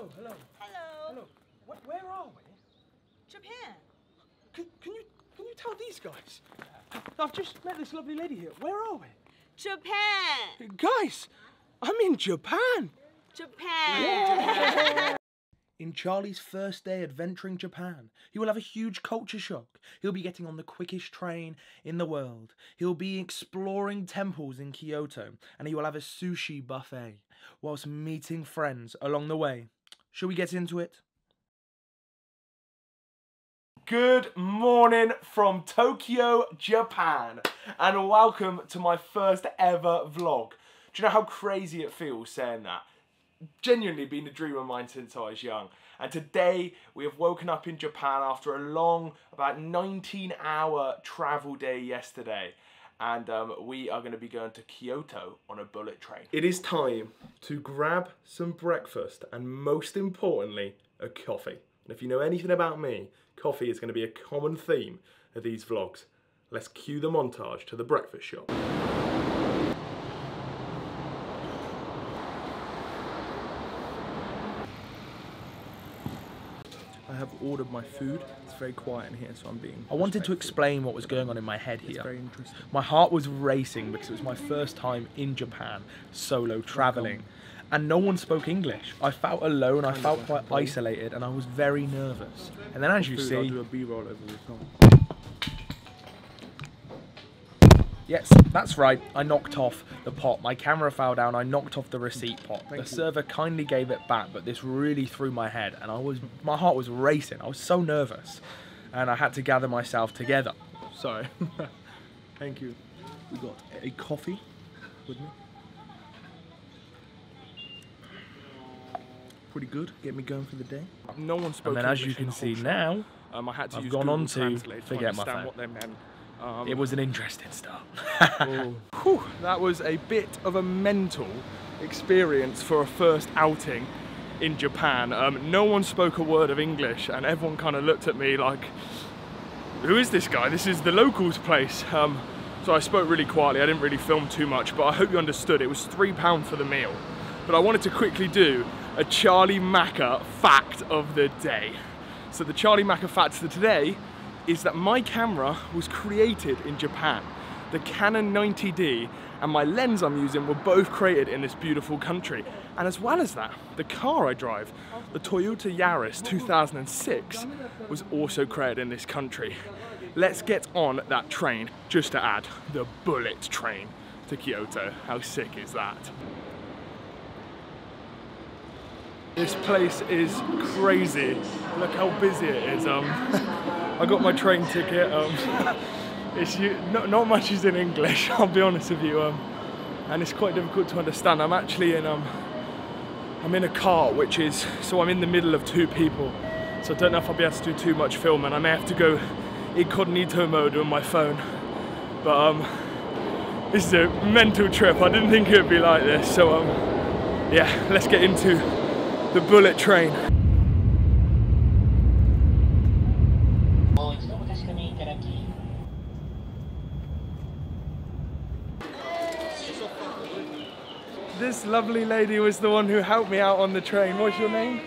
Hello, hello. Hello. Hello. Where are we? Japan. Can you tell these guys? I've just met this lovely lady here. Where are we? Japan. Guys, I'm in Japan. Japan. Yeah. In Charlie's first day adventuring Japan, he will have a huge culture shock. He'll be getting on the quickest train in the world. He'll be exploring temples in Kyoto, and he will have a sushi buffet whilst meeting friends along the way. Shall we get into it? Good morning from Tokyo, Japan, and welcome to my first ever vlog. Do you know how crazy it feels saying that? Genuinely been a dream of mine since I was young, and today we have woken up in Japan after a long, about 19-hour travel day yesterday, and we are going to be going to Kyoto on a bullet train. It is time to grab some breakfast and, most importantly, a coffee. And if you know anything about me, coffee is going to be a common theme of these vlogs. Let's cue the montage to the breakfast shop. I have ordered my food. It's very quiet in here, so I'm being... I wanted to explain what was going on in my head here. It's very interesting. My heart was racing because it was my first time in Japan, solo traveling. And no one spoke English. I felt alone, I felt quite isolated, and I was very nervous. And then as you see... I'll do a B-roll over this one. Yes, that's right, I knocked off the pot. My camera fell down, I knocked off the receipt pot. The server kindly gave it back, but this really threw my head, and my heart was racing. I was so nervous, and I had to gather myself together. Sorry. Thank you. We got a coffee with me. Pretty good, get me going for the day. No one spoke English. And then as you can see now, I've gone on to forget my phone. What they meant. It was an interesting start. Whew, that was a bit of a mental experience for a first outing in Japan. No one spoke a word of English, and everyone kind of looked at me like, who is this guy? This is the locals' place. So I spoke really quietly. I didn't really film too much, but I hope you understood. It was £3 for the meal. But I wanted to quickly do a Charlie Macca fact of the day. So the Charlie Macca fact for today is that my camera was created in Japan. The Canon 90D and my lens I'm using were both created in this beautiful country. And as well as that, the car I drive, the Toyota Yaris 2006, was also created in this country. Let's get on that train, just to add, the bullet train to Kyoto. How sick is that? This place is crazy. Look how busy it is. I got my train ticket. Not much is in English, I'll be honest with you, and it's quite difficult to understand. I'm actually in I'm in a car, which is, so I'm in the middle of two people, so I don't know if I'll be able to do too much filming. I may have to go incognito mode on my phone, but this is a mental trip. I didn't think it would be like this, so yeah, let's get into the bullet train. This lovely lady was the one who helped me out on the train. What's your name?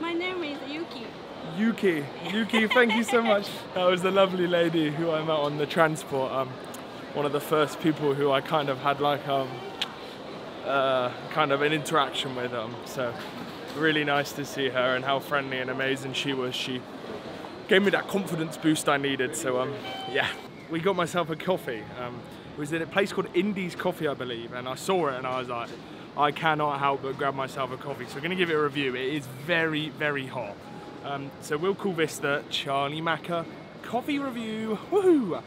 My name is Yuki. Yuki, thank you so much. That was the lovely lady who I met on the transport. One of the first people who I kind of had like kind of an interaction with. So really nice to see her and how friendly and amazing she was. She gave me that confidence boost I needed. So yeah, we got myself a coffee. It was in a place called Indy's Coffee, I believe, and I saw it and I was like, I cannot help but grab myself a coffee. So we're gonna give it a review. It is very, very hot. So we'll call this the Charlie Macca coffee review. Woohoo!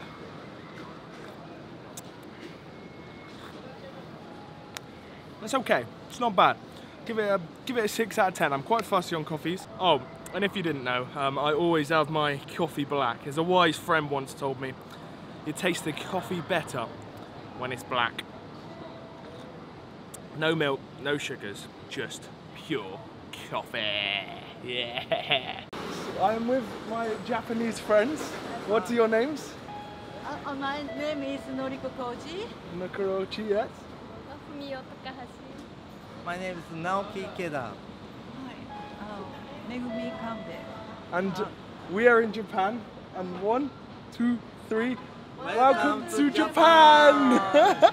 It's okay, it's not bad. Give it a 6 out of 10. I'm quite fussy on coffees. Oh, and if you didn't know, I always have my coffee black. As a wise friend once told me, you taste the coffee better when it's black. No milk, no sugars, just pure coffee. Yeah. I'm with my Japanese friends. What are your names? My name is Noriko Koji. Nakorochi, yes. Fumio Takahashi. My name is Naoki Ikeda. And we are in Japan. And 1, 2, 3. Welcome to Japan! Hey.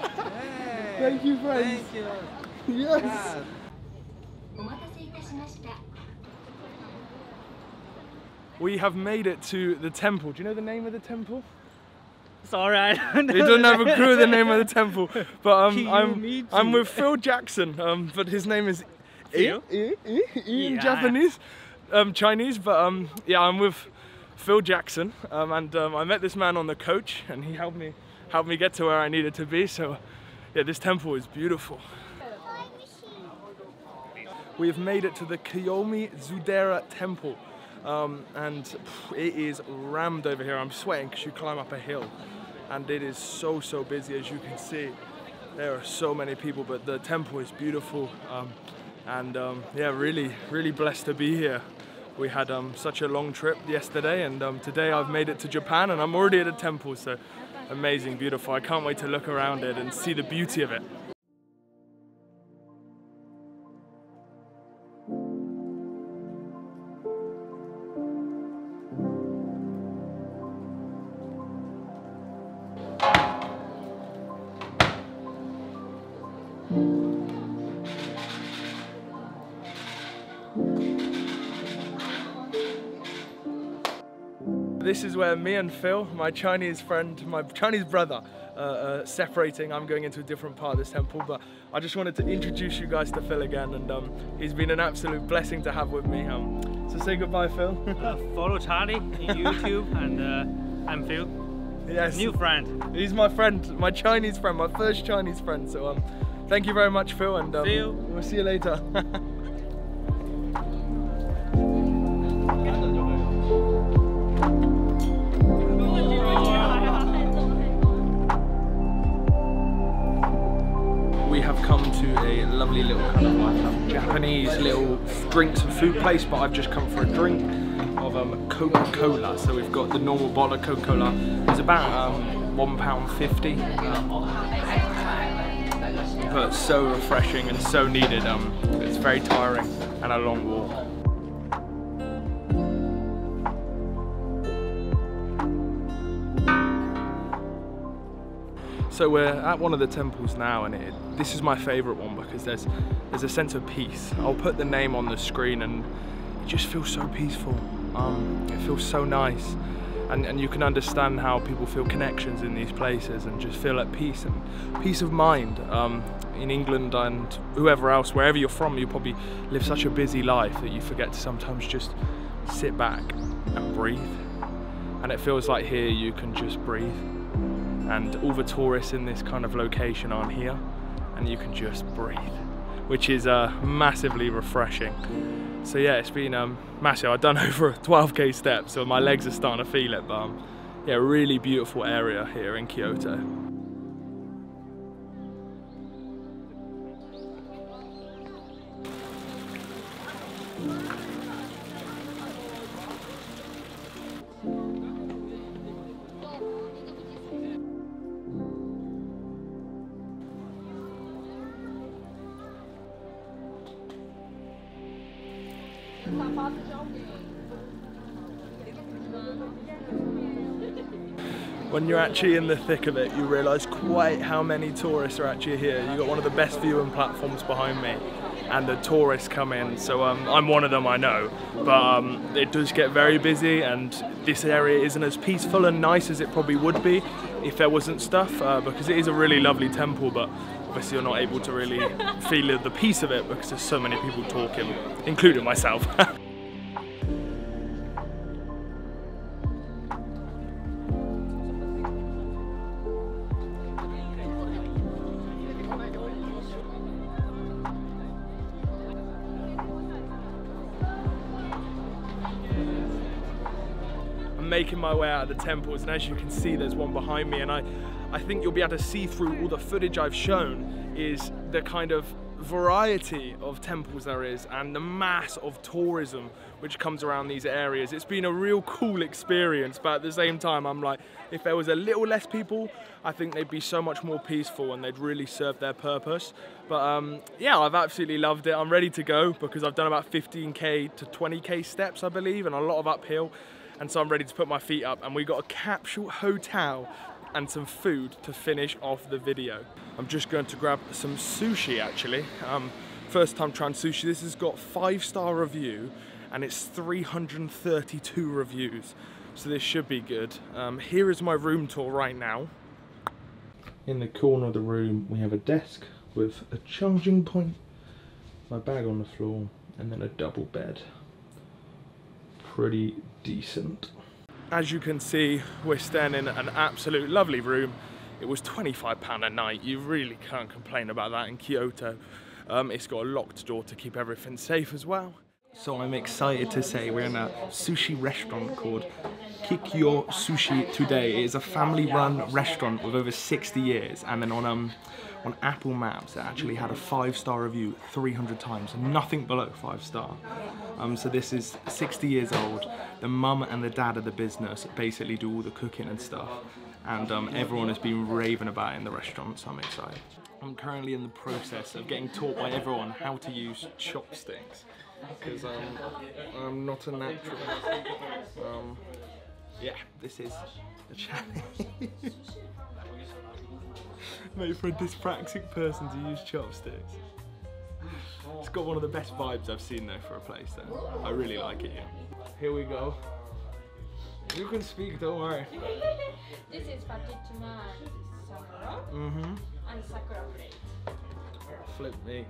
Thank you, friends. Thank you. Yes. We have made it to the temple. Do you know the name of the temple? Sorry, I don't know. He doesn't have a clue of the name of the temple. But Kiyomizu. I'm with Phil Jackson. But his name is Phil? in Japanese, Chinese. But yeah, I'm with Phil Jackson. And I met this man on the coach, and he helped me get to where I needed to be. So yeah, this temple is beautiful. We have made it to the Kiyomizu temple. And it is rammed over here. I'm sweating because you climb up a hill and it is so busy, as you can see. There are so many people, but the temple is beautiful. Yeah, really blessed to be here. We had such a long trip yesterday, and today I've made it to Japan and I'm already at the temple, so amazing, beautiful. I can't wait to look around it and see the beauty of it. This is where me and Phil, my Chinese friend, my Chinese brother, are separating. I'm going into a different part of this temple, but I just wanted to introduce you guys to Phil again, and he's been an absolute blessing to have with me. So say goodbye, Phil. Follow Charlie in YouTube, and I'm Phil. Yes. New friend. He's my friend, my Chinese friend, my first Chinese friend. So thank you very much, Phil, and we'll see you later. We have come to a lovely little kind of like Japanese little drinks and food place, but I've just come for a drink of Coca-Cola. So we've got the normal bottle of Coca-Cola. It's about £1.50, but so refreshing and so needed. It's very tiring and a long walk. So we're at one of the temples now, and this is my favourite one because there's a sense of peace. I'll put the name on the screen, and it just feels so peaceful. It feels so nice, and you can understand how people feel connections in these places and just feel at peace and peace of mind. In England and whoever else, wherever you're from, you probably live such a busy life that you forget to sometimes just sit back and breathe. And it feels like here you can just breathe. And all the tourists in this kind of location aren't here, and you can just breathe, which is massively refreshing. So yeah, it's been massive. I've done over 12k steps, so my legs are starting to feel it, but yeah, really beautiful area here in Kyoto. When you're actually in the thick of it, you realise quite how many tourists are actually here. You've got one of the best viewing platforms behind me, and the tourists come in, so I'm one of them, I know, but it does get very busy, and this area isn't as peaceful and nice as it probably would be if there wasn't stuff, because it is a really lovely temple, but obviously you're not able to really feel the peace of it because there's so many people talking, including myself. Making my way out of the temples, and as you can see there's one behind me, and I think you'll be able to see through all the footage I've shown is the kind of variety of temples there is and the mass of tourism which comes around these areas. It's been a real cool experience, but at the same time I'm like, if there was a little less people, I think they'd be so much more peaceful and they'd really serve their purpose. But yeah, I've absolutely loved it. I'm ready to go because I've done about 15k to 20k steps, I believe, and a lot of uphill, and so I'm ready to put my feet up. And we got a capsule hotel and some food to finish off the video. I'm just going to grab some sushi actually. First time trying sushi. This has got 5-star review and it's 332 reviews. So this should be good. Here is my room tour right now. In the corner of the room we have a desk with a charging point, my bag on the floor, and then a double bed. Pretty decent. As you can see, we're staying in an absolute lovely room. It was £25 a night. You really can't complain about that in Kyoto. It's got a locked door to keep everything safe as well. So I'm excited to say we're in a sushi restaurant called Kikyo Sushi today. It is a family-run restaurant with over 60 years, and then on Apple Maps it actually had a 5-star review 300 times, nothing below 5-star. So this is 60 years old. The mum and the dad of the business basically do all the cooking and stuff, and everyone has been raving about it in the restaurant, so I'm excited. I'm currently in the process of getting taught by everyone how to use chopsticks, because I'm not a natural. Yeah, this is a challenge. Made for a dyspraxic person to use chopsticks. It's got one of the best vibes I've seen though for a place though. I really like it here. Here we go. You can speak, don't worry. This is Pakichuma Sakura and Sakura plate. Flip me.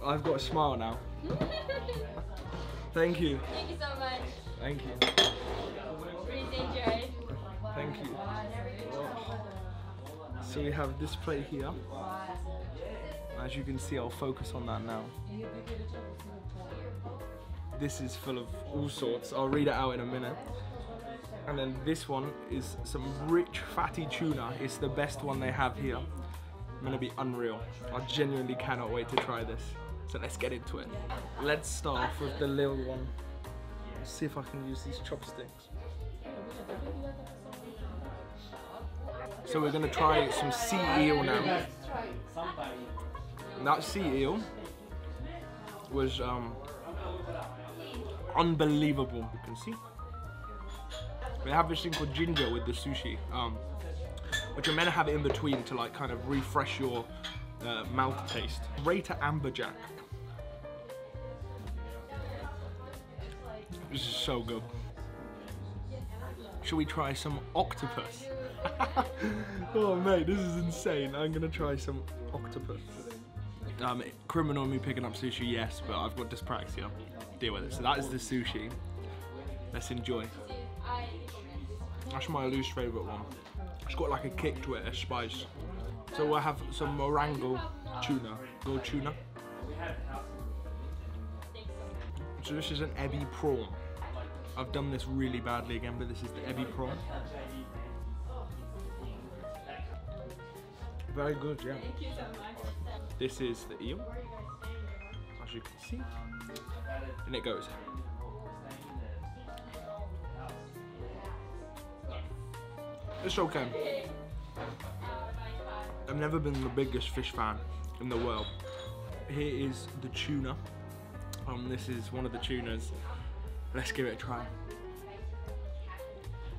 I've got a smile now. Thank you. Thank you so much. Thank you. Please enjoy. Thank you. So we have this plate here. As you can see, I'll focus on that now. This is full of all sorts. I'll read it out in a minute. And then this one is some rich, fatty tuna. It's the best one they have here. I'm gonna be unreal. I genuinely cannot wait to try this. So let's get into it. Let's start off with the little one. Let's see if I can use these chopsticks. So we're gonna try some sea eel now. That sea eel was unbelievable. You can see. We have this thing called ginger with the sushi, which you're meant to have it in between to like kind of refresh your mouth taste. Rate at amberjack. This is so good. Should we try some octopus? Oh mate, this is insane. I'm gonna try some octopus. Criminal me picking up sushi, yes, but I've got dyspraxia. Deal with it. So that is the sushi. Let's enjoy. That's my least favourite one. It's got like a kick to it, a spice. So we'll have some morango tuna. Gold tuna. So this is an ebi prawn. I've done this really badly again, but this is the ebi prawn. Very good, yeah. Thank you so much. This is the eel, as you can see, and it goes. It's okay. I've never been the biggest fish fan in the world. Here is the tuna. This is one of the tunas. Let's give it a try.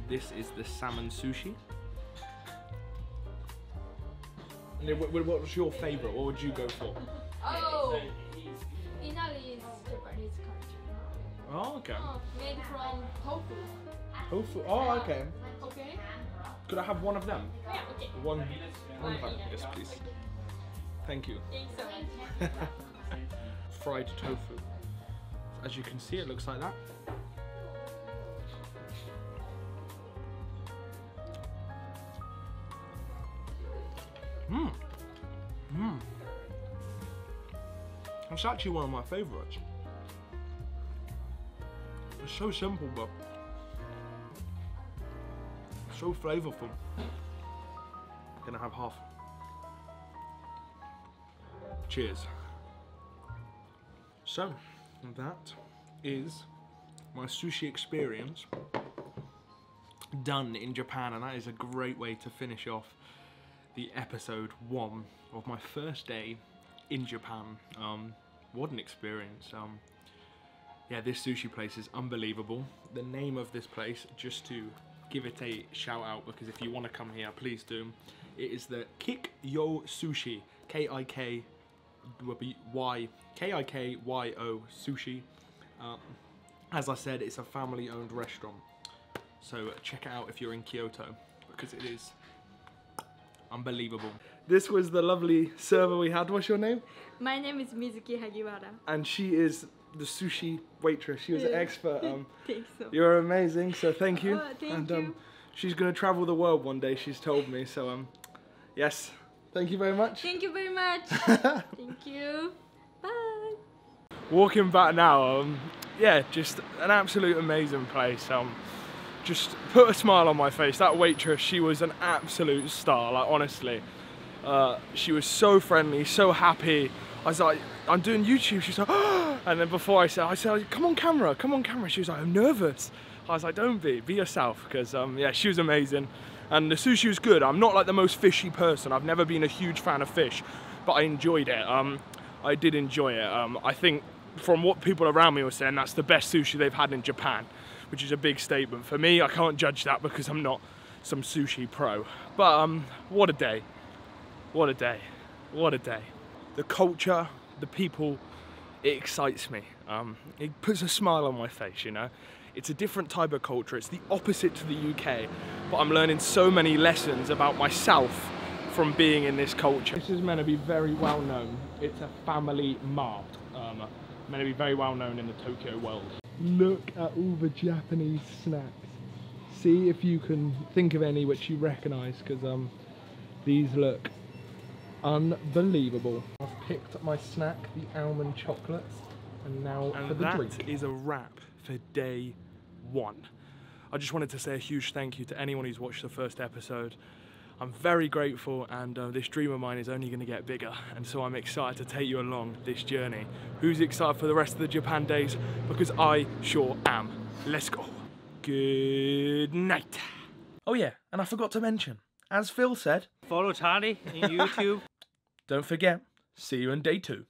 This is the salmon sushi. What's your favourite? What would you go for? Oh, Inari is Japanese culture. Oh, okay. Made from tofu. Tofu. Oh, okay. Okay. Could I have one of them? Yeah. Okay. One of them. Yes, please. Thank you. Thanks so much. Fried tofu. As you can see, it looks like that. It's actually one of my favourites. It's so simple, but so flavourful. Gonna have half. Cheers. So, that is my sushi experience done in Japan, and that is a great way to finish off the episode 1 of my first day in Japan. What an experience. Yeah, this sushi place is unbelievable. The name of this place, just to give it a shout out, because if you want to come here, please do. It is the Kikyo Sushi, K-I-K-Y-O Sushi. As I said, it's a family-owned restaurant, so check it out if you're in Kyoto, because it is unbelievable. This was the lovely server we had. What's your name? My name is Mizuki Hagiwara. And she is the sushi waitress. She was an expert. Thanks so. You're amazing, so thank you. Thank you. She's going to travel the world one day, she's told me, so yes. Thank you very much. Thank you very much. Thank you. Bye. Walking back now, yeah, just an absolute amazing place. Just put a smile on my face. That waitress, she was an absolute star, like honestly. She was so friendly, so happy. I was like, I'm doing YouTube. She's like, oh! And then before I said, come on camera. She was like, I'm nervous. I was like, don't be yourself, because yeah, she was amazing. And the sushi was good. I'm not like the most fishy person. I've never been a huge fan of fish, but I enjoyed it. I did enjoy it. I think from what people around me were saying, that's the best sushi they've had in Japan, which is a big statement. For me, I can't judge that because I'm not some sushi pro. But what a day. What a day. What a day. The culture, the people, it excites me. It puts a smile on my face, you know. It's a different type of culture. It's the opposite to the UK, but I'm learning so many lessons about myself from being in this culture. This is meant to be very well known. It's a family mart. Meant to be very well known in the Tokyo world. Look at all the Japanese snacks. See if you can think of any which you recognise, because these look unbelievable. I've picked up my snack, the almond chocolates, and now for the drink. That is a wrap for day 1. I just wanted to say a huge thank you to anyone who's watched the first episode. I'm very grateful, and this dream of mine is only going to get bigger, and so I'm excited to take you along this journey. Who's excited for the rest of the Japan days? Because I sure am. Let's go. Good night. Oh yeah, and I forgot to mention, as Phil said, Follow Charlie on YouTube. Don't forget, see you in day 2.